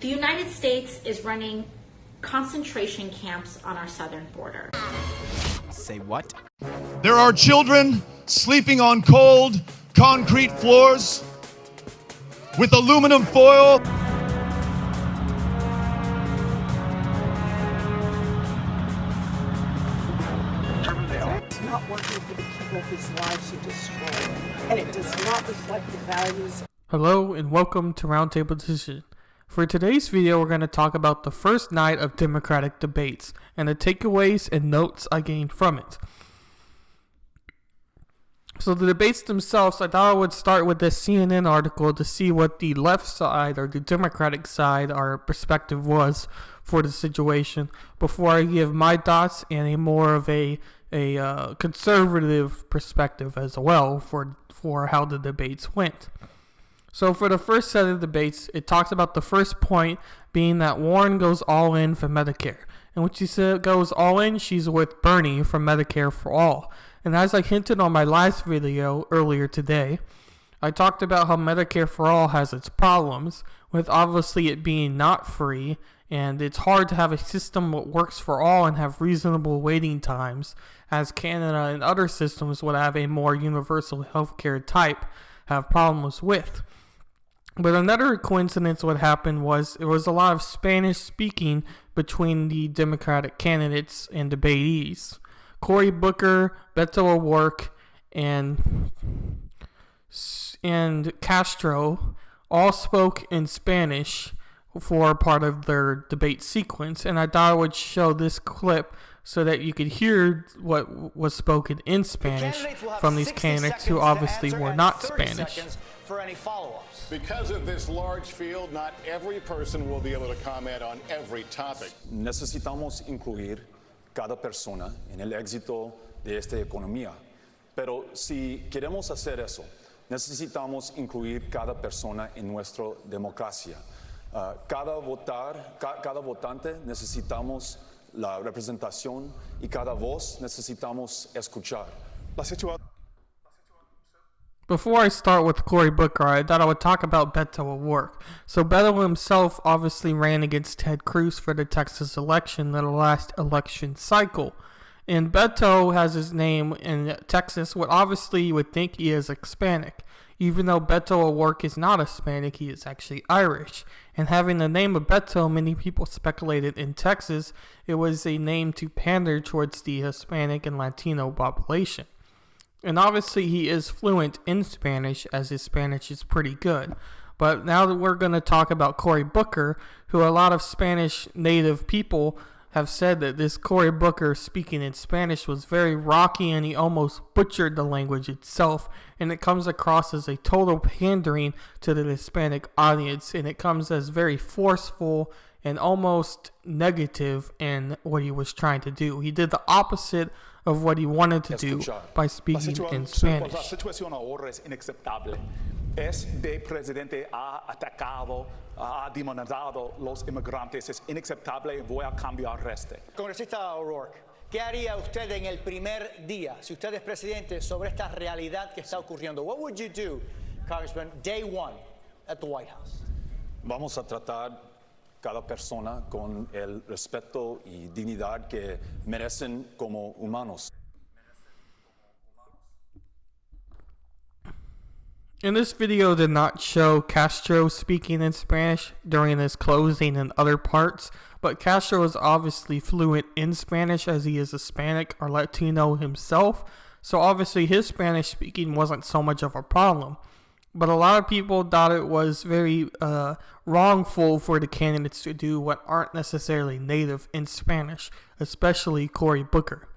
The United States is running concentration camps on our southern border. Say what? There are children sleeping on cold concrete floors with aluminum foil. It's not working for the people whose lives you destroy, and it does not reflect the values. Hello and welcome to Roundtable Decision. For today's video, we're going to talk about the first night of Democratic debates and the takeaways and notes I gained from it. So the debates themselves, I thought I would start with this CNN article to see what the left side or the Democratic side, our perspective was for the situation before I give my thoughts and a more of a conservative perspective as well for how the debates went. So for the first set of debates, it talks about the first point being that Warren goes all in for Medicare. And when she goes all in, she's with Bernie for Medicare for All. And as I hinted on my last video earlier today, I talked about how Medicare for All has its problems, with obviously it being not free, and it's hard to have a system that works for all and have reasonable waiting times, as Canada and other systems would have a more universal healthcare type have problems with. But another coincidence what happened was there was a lot of Spanish speaking between the Democratic candidates and debatees. Cory Booker, Beto O'Rourke, and Castro all spoke in Spanish for part of their debate sequence, and I thought I would show this clip so that you could hear what was spoken in Spanish from these candidates who obviously were not Spanish. For any follow-ups. Because of this large field, not every person will be able to comment on every topic. Necesitamos incluir cada persona en el éxito de esta economía. Pero si queremos hacer eso, necesitamos incluir cada persona en nuestra democracia. Cada votante necesitamos la representación y cada voz necesitamos escuchar. Before I start with Cory Booker, I thought I would talk about Beto O'Rourke. So Beto himself obviously ran against Ted Cruz for the Texas election, the last election cycle. And Beto has his name in Texas, what obviously you would think he is Hispanic. Even though Beto O'Rourke is not Hispanic, he is actually Irish. And having the name of Beto, many people speculated in Texas it was a name to pander towards the Hispanic and Latino population. And obviously he is fluent in Spanish, as his Spanish is pretty good. But now that we're going to talk about Cory Booker, who a lot of Spanish native people have said that this Cory Booker speaking in Spanish was very rocky and he almost butchered the language itself. And it comes across as a total pandering to the Hispanic audience. And it comes as very forceful and almost negative in what he was trying to do. He did the opposite of what he wanted to do by speaking in Spanish. La situación ahora es inaceptable. Este presidente ha atacado, ha demonizado los inmigrantes. Es inaceptable y voy a cambiar este. Congresista O'Rourke, ¿qué haría usted en el primer día, si usted es presidente, sobre esta realidad que está ocurriendo? What would you do, Congressman, day one at the White House? Vamos a tratar cada persona con el respeto y dignidad que merecen como humanos. And this video did not show Castro speaking in Spanish during his closing and other parts, but Castro is obviously fluent in Spanish as he is Hispanic or Latino himself, so obviously his Spanish speaking wasn't so much of a problem. But a lot of people thought it was very wrongful for the candidates to do what aren't necessarily native in Spanish, especially Cory Booker.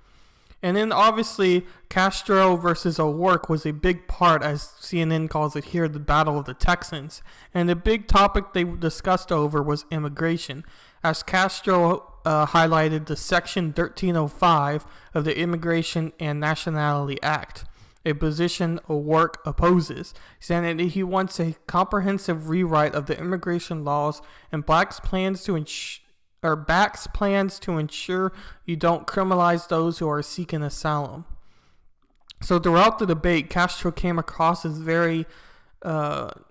And then obviously Castro versus O'Rourke was a big part, as CNN calls it here, the Battle of the Texans. And the big topic they discussed over was immigration, as Castro highlighted the Section 1305 of the Immigration and Nationality Act, a position O'Rourke opposes, saying that he wants a comprehensive rewrite of the immigration laws and backs plans to ensure you don't criminalize those who are seeking asylum. So throughout the debate, Castro came across as very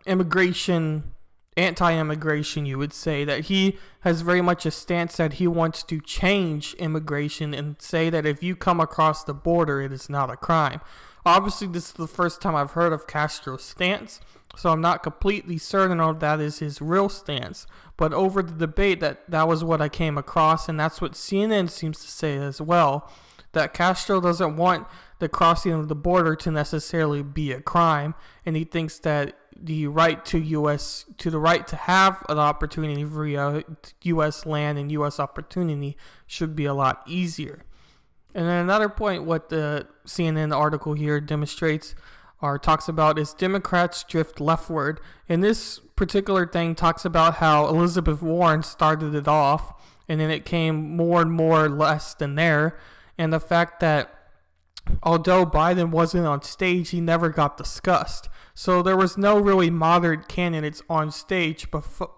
immigration anti-immigration, you would say, that he has very much a stance that he wants to change immigration and say that if you come across the border, it is not a crime. Obviously, this is the first time I've heard of Castro's stance, so I'm not completely certain of that is his real stance. But over the debate, that was what I came across, and that's what CNN seems to say as well, that Castro doesn't want the crossing of the border to necessarily be a crime, and he thinks that the right to the right to have an opportunity for U.S. land and U.S. opportunity should be a lot easier. And then another point, what the CNN article here demonstrates or talks about is Democrats drift leftward. And this particular thing talks about how Elizabeth Warren started it off, and then it came more and more less than there. And the fact that although Biden wasn't on stage, he never got discussed. So there was no really moderate candidates on stage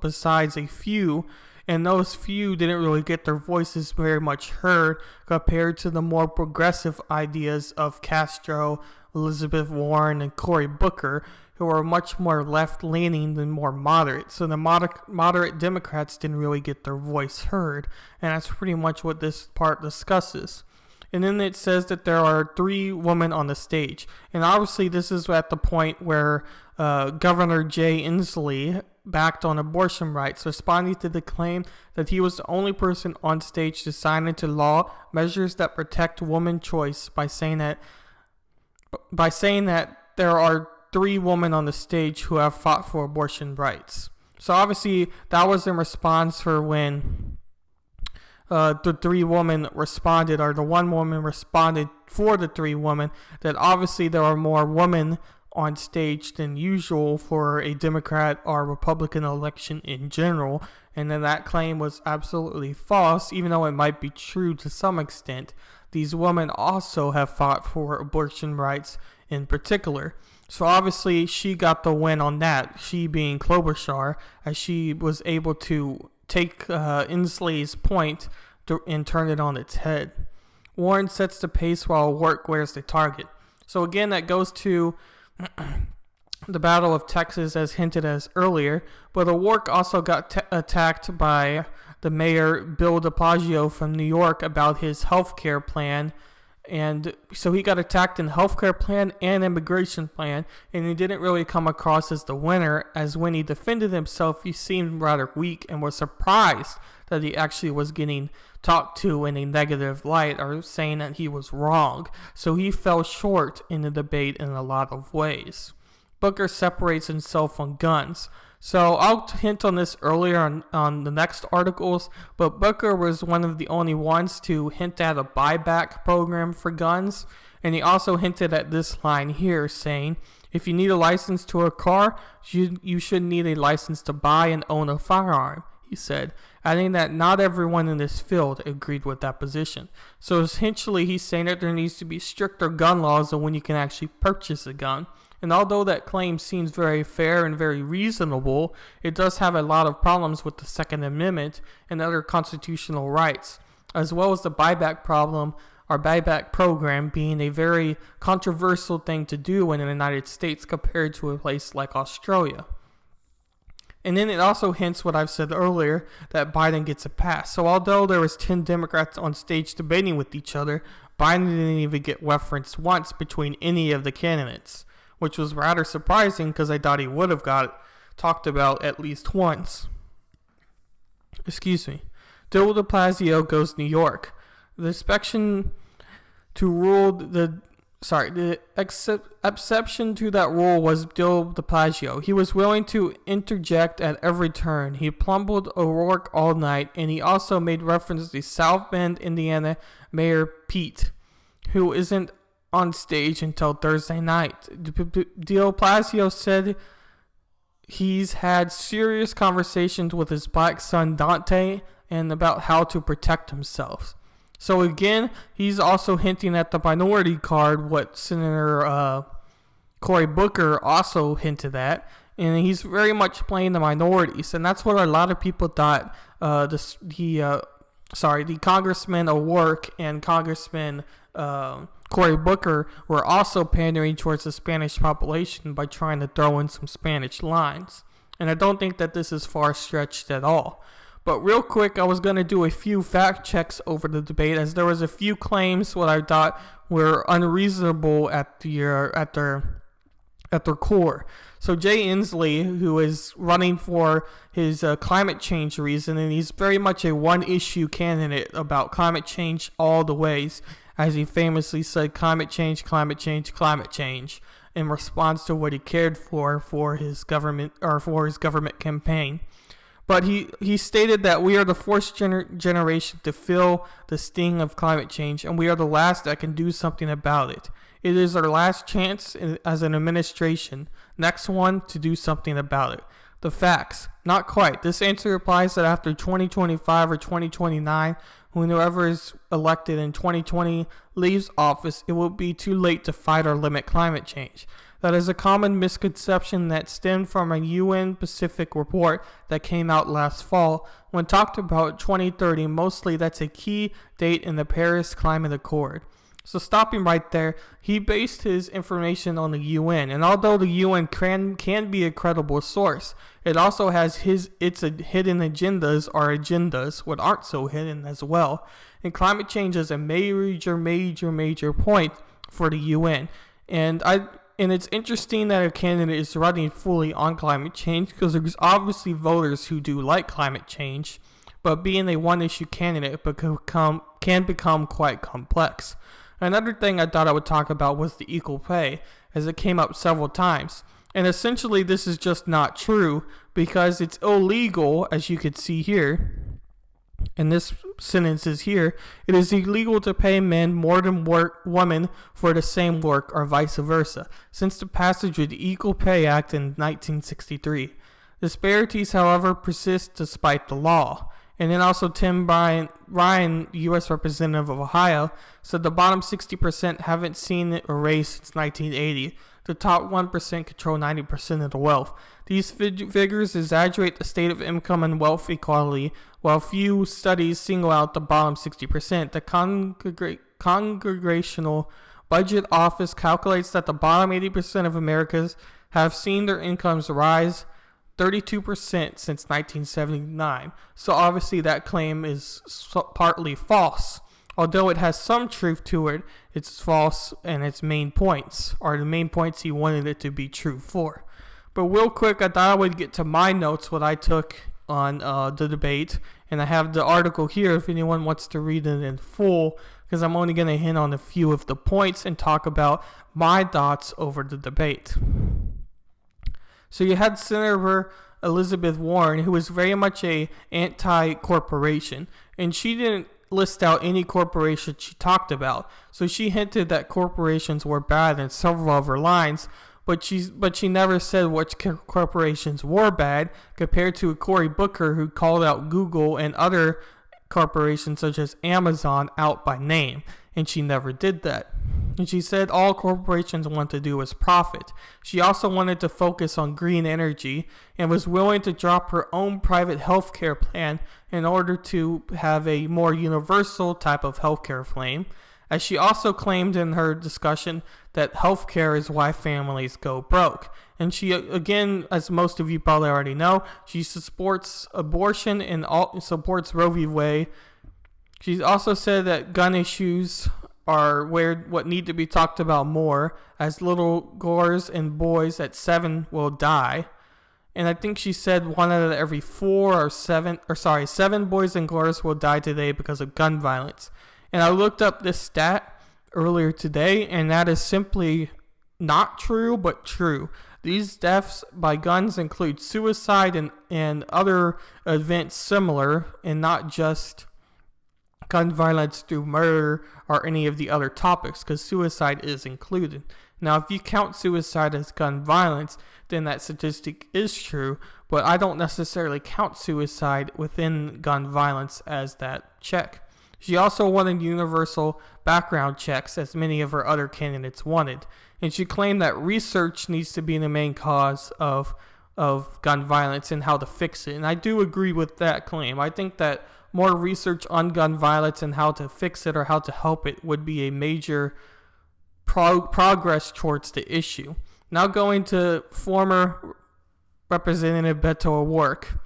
besides a few, and those few didn't really get their voices very much heard compared to the more progressive ideas of Castro, Elizabeth Warren, and Cory Booker, who are much more left-leaning than more moderate. So the moderate Democrats didn't really get their voice heard, and that's pretty much what this part discusses. And then it says that there are 3 women on the stage. And obviously this is at the point where Governor Jay Inslee backed on abortion rights, responding to the claim that he was the only person on stage to sign into law measures that protect women's choice by saying that there are 3 women on the stage who have fought for abortion rights. So obviously that was in response for when the 3 women responded, or the 1 woman responded for the 3 women, that obviously there are more women on stage than usual for a Democrat or Republican election in general, and then that claim was absolutely false, even though it might be true to some extent. These women also have fought for abortion rights in particular. So obviously she got the win on that, she being Klobuchar, as she was able to take Inslee's point and turn it on its head. Warren sets the pace while O'Rourke wears the target. So again, that goes to the Battle of Texas as hinted as earlier, but O'Rourke also got attacked by the mayor Bill de Blasio from New York about his healthcare plan. And so he got attacked in the healthcare plan and immigration plan, and he didn't really come across as the winner, as when he defended himself, he seemed rather weak and was surprised that he actually was getting talked to in a negative light or saying that he was wrong. So he fell short in the debate in a lot of ways. Booker separates himself on guns. So I'll hint on this earlier on the next articles, but Booker was one of the only ones to hint at a buyback program for guns, and he also hinted at this line here saying, if you need a license to a car, you should need a license to buy and own a firearm, he said, adding that not everyone in this field agreed with that position. So essentially he's saying that there needs to be stricter gun laws on when you can actually purchase a gun. And although that claim seems very fair and very reasonable, it does have a lot of problems with the Second Amendment and other constitutional rights, as well as the buyback problem, or buyback program, being a very controversial thing to do in the United States compared to a place like Australia. And then it also hints what I've said earlier, that Biden gets a pass. So although there was 10 Democrats on stage debating with each other, Biden didn't even get referenced once between any of the candidates, which was rather surprising because I thought he would have got talked about at least once. Excuse me. Bill de Blasio goes New York. The exception to exception to that rule was Bill de Blasio. He was willing to interject at every turn. He plumbled O'Rourke all night, and he also made reference to South Bend, Indiana Mayor Pete, who isn't on stage until Thursday night. De Blasio said he's had serious conversations with his black son Dante and about how to protect himself. So again, he's also hinting at the minority card, what Senator Cory Booker also hinted at, and he's very much playing the minorities, and that's what a lot of people thought the Congressman O'Rourke and Congressman Cory Booker were also pandering towards the Spanish population by trying to throw in some Spanish lines. And I don't think that this is far stretched at all. But real quick, I was going to do a few fact checks over the debate, as there was a few claims what I thought were unreasonable at their core. So Jay Inslee, who is running for his climate change reason, and he's very much a one-issue candidate about climate change all the ways, as he famously said, climate change, climate change, climate change, in response to what he cared for his government campaign. But he stated that we are the fourth generation to feel the sting of climate change, and we are the last that can do something about it. It is our last chance as an administration, next one, to do something about it. The facts, not quite. This answer implies that after 2025 or 2029, when whoever is elected in 2020 leaves office, it will be too late to fight or limit climate change. That is a common misconception that stemmed from a UN Pacific report that came out last fall. When talked about 2030, mostly that's a key date in the Paris Climate Accord. So stopping right there, he based his information on the UN, and although the UN can be a credible source, it also has its hidden agendas or agendas what aren't so hidden as well. And climate change is a major point for the UN. And it's interesting that a candidate is running fully on climate change, because there's obviously voters who do like climate change, but being a one-issue candidate can become quite complex. Another thing I thought I would talk about was the equal pay, as it came up several times. And essentially this is just not true, because it's illegal, as you could see here, and this sentence is here, it is illegal to pay men more than women for the same work, or vice versa, since the passage of the Equal Pay Act in 1963. Disparities, however, persist despite the law. And then also Tim Ryan, U.S. Representative of Ohio, said the bottom 60% haven't seen it raised since 1980. The top 1% control 90% of the wealth. These figures exaggerate the state of income and wealth equality, while few studies single out the bottom 60%. The Congressional Budget Office calculates that the bottom 80% of Americans have seen their incomes rise 32% since 1979. So obviously that claim is partly false. Although it has some truth to it, it's false in its main points, or the main points he wanted it to be true for. But real quick, I thought I would get to my notes, what I took on the debate, and I have the article here if anyone wants to read it in full, because I'm only going to hit on a few of the points and talk about my thoughts over the debate. So you had Senator Elizabeth Warren, who was very much a anti-corporation, and she didn't list out any corporation she talked about. So she hinted that corporations were bad in several of her lines, but she never said which corporations were bad, compared to Cory Booker, who called out Google and other corporations such as Amazon out by name, and she never did that. And she said all corporations want to do is profit. She also wanted to focus on green energy and was willing to drop her own private healthcare plan in order to have a more universal type of healthcare plan. As she also claimed in her discussion that healthcare is why families go broke. And she, again, as most of you probably already know, she supports abortion and supports Roe v. Wade. She also said that gun issues are what need to be talked about more, as little girls and boys at 7 will die. And I think she said 1 out of every 7 boys and girls will die today because of gun violence. And I looked up this stat earlier today, and that is simply not true, but true. These deaths by guns include suicide and other events similar, and not just gun violence through murder or any of the other topics, because suicide is included. Now, if you count suicide as gun violence, then that statistic is true, but I don't necessarily count suicide within gun violence as that check. She also wanted universal background checks, as many of her other candidates wanted, and she claimed that research needs to be the main cause of gun violence and how to fix it. And I do agree with that claim. I think that more research on gun violence and how to fix it or how to help it would be a major progress towards the issue. Now going to former Representative Beto O'Rourke.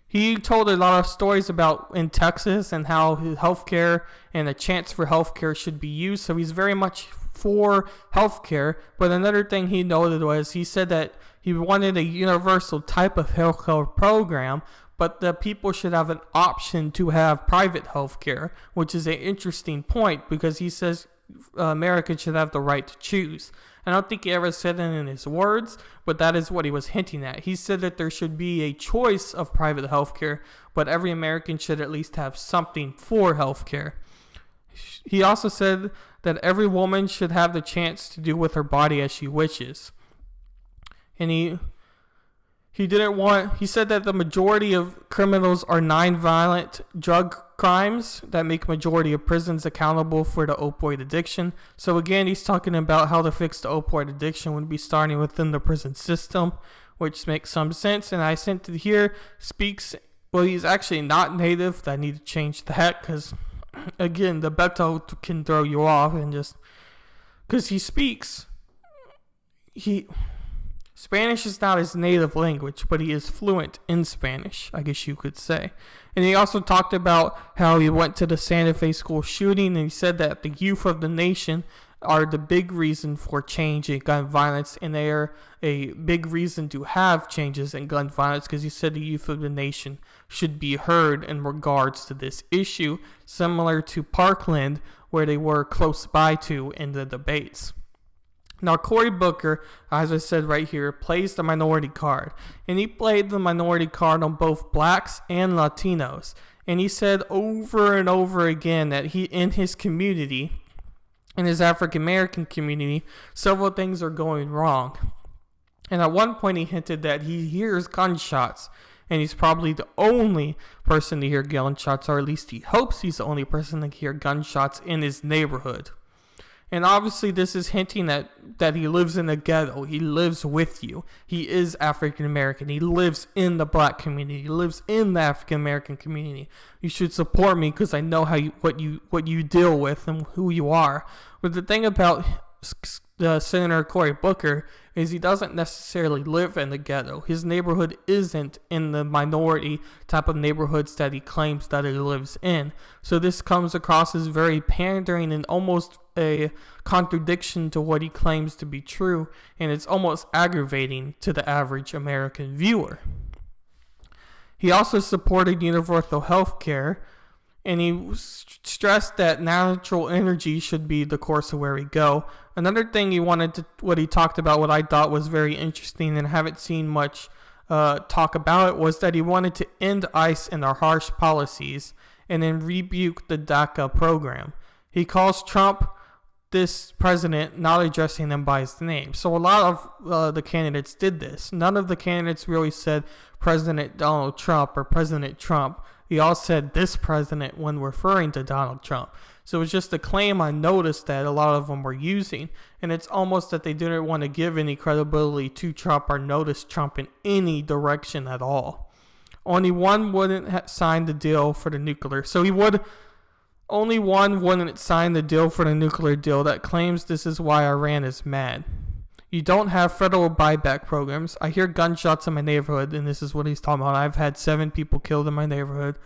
He told a lot of stories about in Texas and how healthcare and a chance for healthcare should be used. So he's very much for healthcare. But another thing he noted was he said that he wanted a universal type of healthcare program, but the people should have an option to have private healthcare, which is an interesting point because he says Americans should have the right to choose. I don't think he ever said it in his words, but that is what he was hinting at. He said that there should be a choice of private healthcare, but every American should at least have something for healthcare. He also said that every woman should have the chance to do with her body as she wishes. And he said that the majority of criminals are non-violent drug crimes that make majority of prisons accountable for the opioid addiction. So again, he's talking about how to fix the opioid addiction would be starting within the prison system, which makes some sense. And I sent to here speaks, well, he's actually not native. I need to change that because, again, the Beto can throw you off and just, because he speaks, Spanish is not his native language, but he is fluent in Spanish, I guess you could say. And he also talked about how he went to the Santa Fe school shooting, and he said that the youth of the nation are the big reason for change in gun violence, and they are a big reason to have changes in gun violence because he said the youth of the nation should be heard in regards to this issue, similar to Parkland, where they were close by to in the debates. Now, Cory Booker, as I said right here, plays the minority card. And he played the minority card on both blacks and Latinos. And he said over and over again that he, in his community, in his African American community, several things are going wrong. And at one point he hinted that he hears gunshots. And he's probably the only person to hear gunshots, or at least he hopes he's the only person to hear gunshots in his neighborhood. And obviously this is hinting that he lives in a ghetto. He lives with you. He is African American. He lives in the black community. He lives in the African American community. You should support me because I know what you deal with and who you are. But the thing about Senator Cory Booker is he doesn't necessarily live in the ghetto. His neighborhood isn't in the minority type of neighborhoods that he claims that he lives in. So this comes across as very pandering and almost a contradiction to what he claims to be true, and it's almost aggravating to the average American viewer. He also supported universal health care, and he stressed that natural energy should be the course of where we go. Another thing what he talked about, what I thought was very interesting and haven't seen much talk about it, was that he wanted to end ICE and their harsh policies and then rebuke the DACA program. He calls Trump this president, not addressing him by his name. So a lot of the candidates did this. None of the candidates really said President Donald Trump or President Trump. They all said this president when referring to Donald Trump. So it was just a claim I noticed that a lot of them were using. And it's almost that they didn't want to give any credibility to Trump or notice Trump in any direction at all. Only one wouldn't sign the deal for the nuclear. Only one wouldn't sign the deal for the nuclear deal that claims this is why Iran is mad. You don't have federal buyback programs. I hear gunshots in my neighborhood, and this is what he's talking about. I've had 7 people killed in my neighborhood.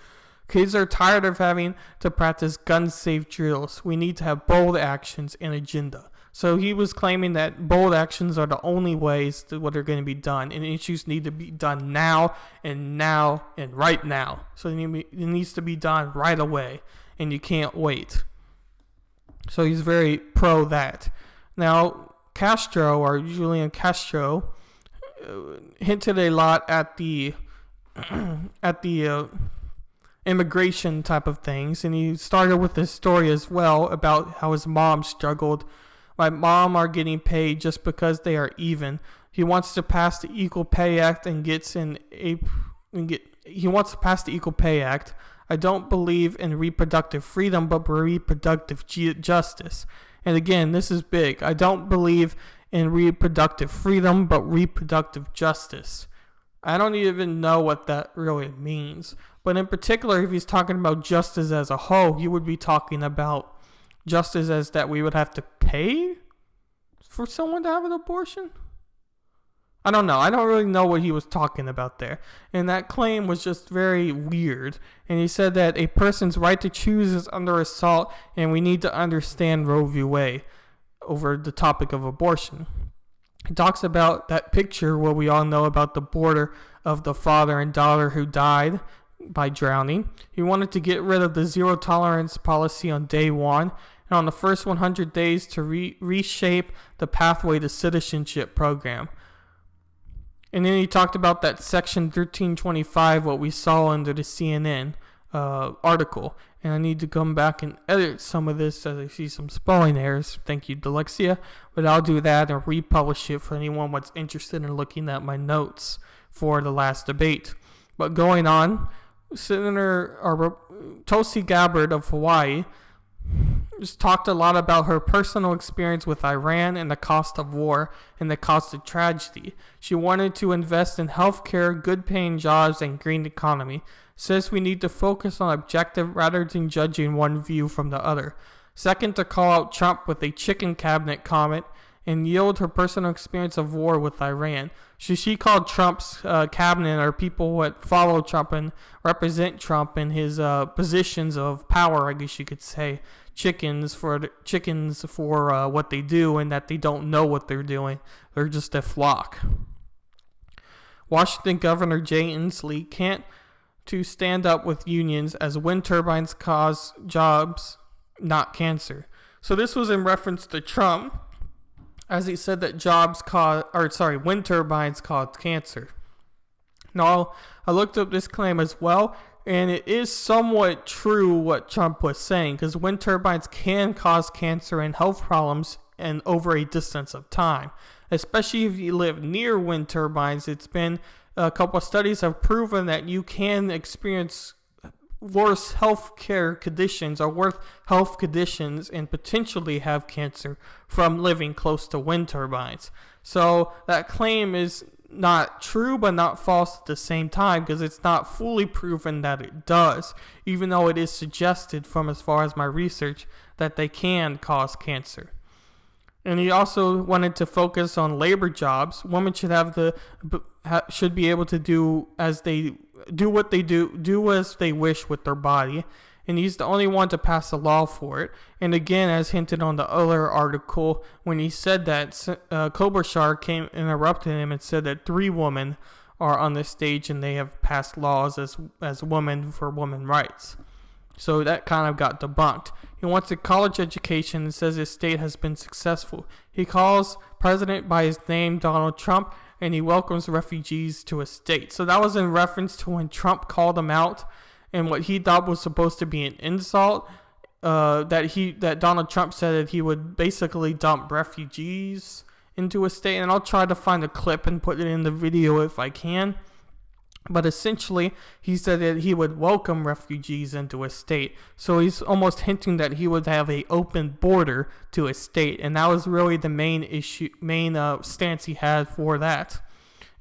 Kids are tired of having to practice gun-safe drills. We need to have bold actions and agenda. So he was claiming that bold actions are the only ways that what are going to be done, and issues need to be done now and right now. So it needs to be done right away, and you can't wait. So he's very pro that. Now, Castro, or Julian Castro, hinted a lot at the immigration type of things, and he started with this story as well about how his mom struggled. My mom are getting paid just because they are even. He wants to pass the Equal Pay Act he wants to pass the Equal Pay Act. I don't believe in reproductive freedom, but reproductive justice. And again, this is big. I don't believe in reproductive freedom, but reproductive justice. I don't even know what that really means. But in particular, if he's talking about justice as a whole, he would be talking about justice as that we would have to pay for someone to have an abortion? I don't know. I don't really know what he was talking about there. And that claim was just very weird. And he said that a person's right to choose is under assault, and we need to understand Roe v. Wade over the topic of abortion. He talks about that picture where we all know about the border of the father and daughter who died by drowning. He wanted to get rid of the zero tolerance policy on day one, and on the first 100 days to reshape the pathway to citizenship program. And then he talked about that section 1325, what we saw under the CNN article. And I need to come back and edit some of this as I see some spelling errors. Thank you, Dyslexia. But I'll do that and republish it for anyone that's interested in looking at my notes for the last debate. But going on, Senator Tulsi Gabbard of Hawaii just talked a lot about her personal experience with Iran and the cost of war and the cost of tragedy. She wanted to invest in healthcare, good-paying jobs, and green economy. Says we need to focus on objective rather than judging one view from the other. Second, to call out Trump with a chicken cabinet comment and yield her personal experience of war with Iran. She called Trump's cabinet, or people that follow Trump and represent Trump in his positions of power, I guess you could say, chickens for what they do, and that they don't know what they're doing. They're just a flock. Washington Governor Jay Inslee can't to stand up with unions as wind turbines cause jobs, not cancer. So this was in reference to Trump, as he said that wind turbines cause cancer. Now, I looked up this claim as well, and it is somewhat true what Trump was saying, because wind turbines can cause cancer and health problems and over a distance of time. Especially if you live near wind turbines, it's been a couple of studies have proven that you can experience worse health care conditions or worse health conditions and potentially have cancer from living close to wind turbines. So that claim is not true but not false at the same time, because it's not fully proven that it does, even though it is suggested from as far as my research that they can cause cancer. And he also wanted to focus on labor jobs. Women should be able to do as they wish with their body. And he's the only one to pass a law for it. And again, as hinted on the other article, when he said that, Klobuchar interrupted him and said that 3 women are on the stage and they have passed laws as women for women rights. So that kind of got debunked. He wants a college education and says his state has been successful. He calls president by his name, Donald Trump, and he welcomes refugees to his state. So that was in reference to when Trump called him out and what he thought was supposed to be an insult, that Donald Trump said that he would basically dump refugees into a state. And I'll try to find a clip and put it in the video if I can. But essentially, he said that he would welcome refugees into a state. So he's almost hinting that he would have an open border to a state. And that was really the main stance he had for that.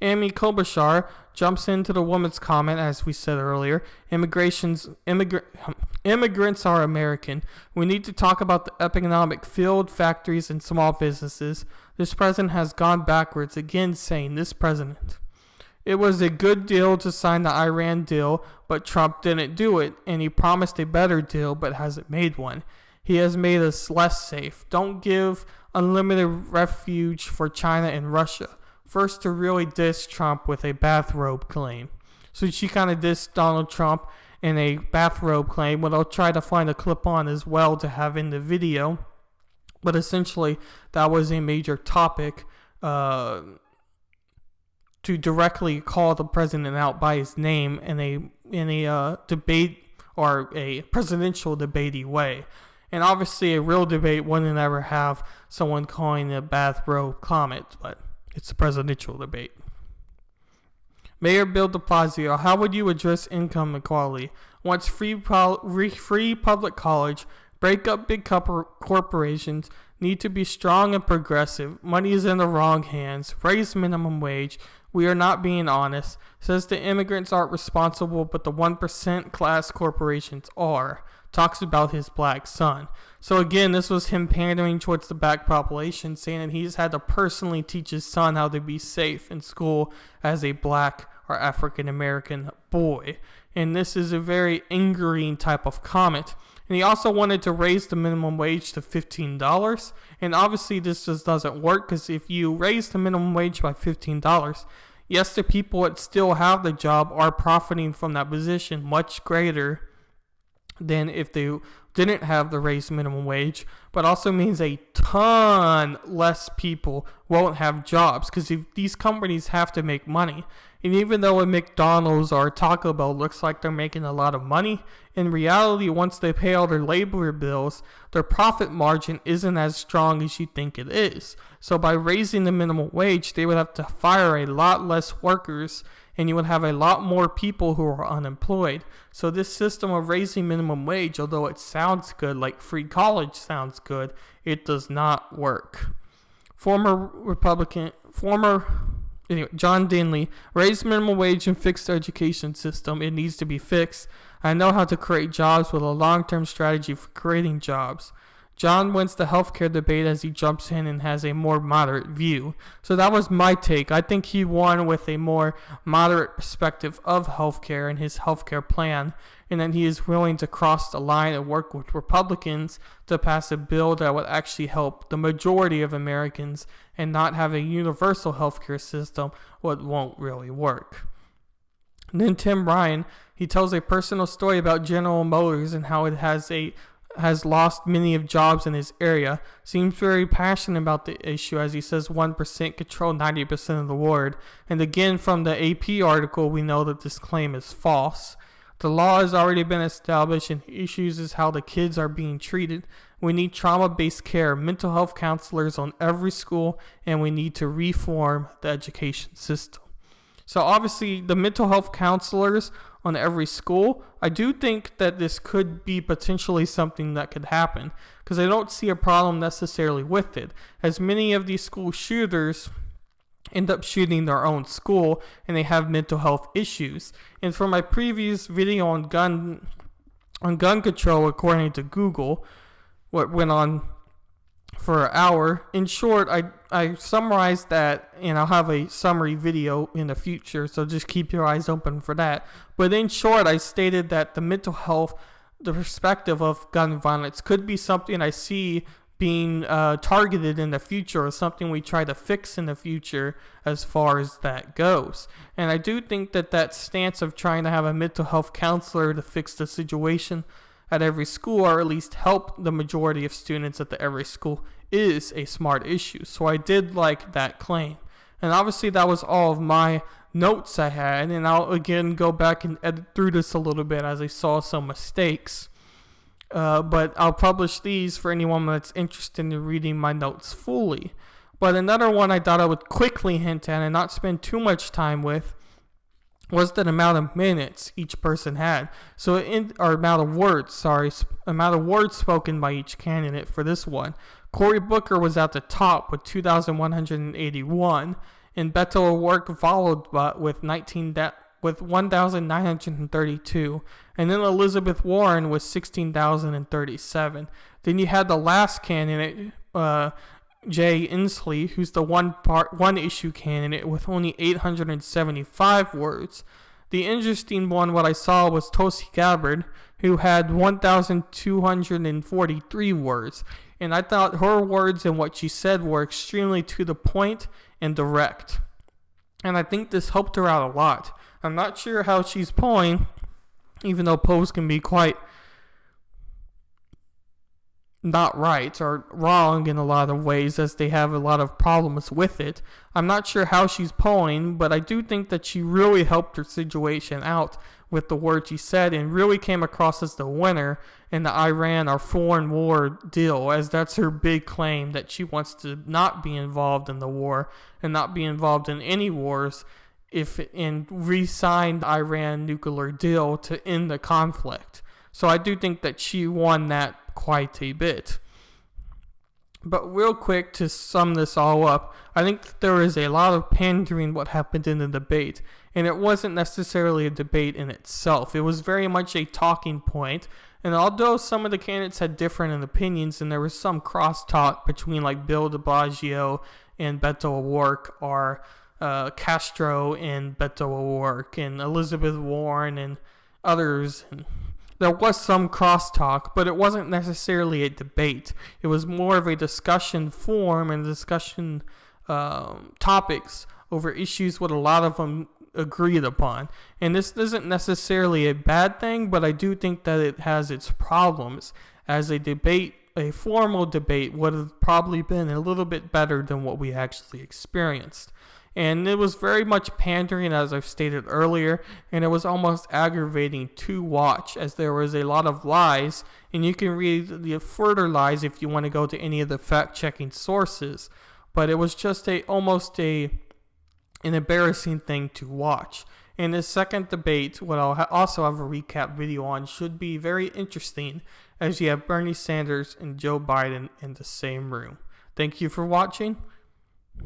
Amy Klobuchar jumps into the woman's comment, as we said earlier. Immigrants are American. We need to talk about the economic field, factories, and small businesses. This president has gone backwards, again saying this president. It was a good deal to sign the Iran deal, but Trump didn't do it, and he promised a better deal, but hasn't made one. He has made us less safe. Don't give unlimited refuge for China and Russia. First to really diss Trump with a bathrobe claim. So she kind of dissed Donald Trump in a bathrobe claim, but I'll try to find a clip on as well to have in the video. But essentially, that was a major topic, to directly call the president out by his name in a debate or a presidential debatey way. And obviously a real debate wouldn't ever have someone calling a bathrobe comment, but it's a presidential debate. Mayor Bill de Blasio, how would you address income equality? Wants free public college, break up big corporations, need to be strong and progressive, money is in the wrong hands, raise minimum wage, We are not being honest. Says the immigrants aren't responsible, but the 1% class corporations are. Talks about his black son. So again, this was him pandering towards the black population, saying that he's had to personally teach his son how to be safe in school as a black or African American boy. And this is a very angering type of comment. And he also wanted to raise the minimum wage to $15. And obviously this just doesn't work, because if you raise the minimum wage by $15, yes, the people that still have the job are profiting from that position much greater than if they didn't have the raised minimum wage, but also means a ton less people won't have jobs, because if these companies have to make money. And even though a McDonald's or a Taco Bell looks like they're making a lot of money, in reality, once they pay all their labor bills, their profit margin isn't as strong as you think it is. So by raising the minimum wage, they would have to fire a lot less workers, and you would have a lot more people who are unemployed. So this system of raising minimum wage, although it sounds good, like free college sounds good, it does not work. John Dinley, raise minimum wage and fix the education system. It needs to be fixed. I know how to create jobs with a long-term strategy for creating jobs. John wins the healthcare debate as he jumps in and has a more moderate view. So that was my take. I think he won with a more moderate perspective of healthcare and his healthcare plan, and that he is willing to cross the line and work with Republicans to pass a bill that would actually help the majority of Americans and not have a universal healthcare system, what won't really work. And then Tim Ryan, he tells a personal story about General Motors and how it has lost many of jobs in his area. Seems very passionate about the issue, as he says 1% control 90% of the world. And again, from the AP article, we know that this claim is false. The law has already been established, and the issues is how the kids are being treated. We need trauma-based care, mental health counselors on every school, and we need to reform the education system. So obviously, the mental health counselors on every school, I do think that this could be potentially something that could happen, because I don't see a problem necessarily with it, as many of these school shooters end up shooting their own school and they have mental health issues. And for my previous video on gun control, according to Google, what went on for an hour, in short, I summarized that, and I'll have a summary video in the future, so just keep your eyes open for that. But in short, I stated that the mental health, the perspective of gun violence could be something I see being targeted in the future, or something we try to fix in the future as far as that goes. And I do think that that stance of trying to have a mental health counselor to fix the situation at every school, or at least help the majority of students at every school, is a smart issue. So I did like that claim. And obviously that was all of my notes I had, and I'll again go back and edit through this a little bit as I saw some mistakes. But I'll publish these for anyone that's interested in reading my notes fully. But another one I thought I would quickly hint at and not spend too much time with was the amount of minutes each person had. So amount of words spoken by each candidate for this one. Cory Booker was at the top with 2,181, and Beto O'Rourke followed with 1,932, and then Elizabeth Warren was 16,037. Then you had the last candidate, Jay Inslee, who's the one issue candidate with only 875 words. The interesting one, what I saw, was Tulsi Gabbard, who had 1,243 words. And I thought her words and what she said were extremely to the point and direct. And I think this helped her out a lot. I'm not sure how she's polling, even though polls can be quite not right or wrong in a lot of ways, as they have a lot of problems with it. I'm not sure how she's polling, but I do think that she really helped her situation out with the words she said, and really came across as the winner in the Iran or foreign war deal, as that's her big claim, that she wants to not be involved in the war and not be involved in any wars and re-sign the Iran nuclear deal to end the conflict. So I do think that she won that quite a bit. But real quick, to sum this all up, I think that there is a lot of pandering what happened in the debate, and it wasn't necessarily a debate in itself. It was very much a talking point, and although some of the candidates had different opinions, and there was some crosstalk between like Bill de Blasio and Beto O'Rourke, or Castro and Beto O'Rourke, and Elizabeth Warren and others, and there was some crosstalk, but it wasn't necessarily a debate. It was more of a discussion forum and discussion topics over issues what a lot of them agreed upon. And this isn't necessarily a bad thing, but I do think that it has its problems. As a debate, a formal debate would have probably been a little bit better than what we actually experienced. And it was very much pandering, as I've stated earlier, and it was almost aggravating to watch, as there was a lot of lies, and you can read the further lies if you want to go to any of the fact-checking sources. But it was just almost an embarrassing thing to watch. And this second debate, what I'll also have a recap video on, should be very interesting, as you have Bernie Sanders and Joe Biden in the same room. Thank you for watching.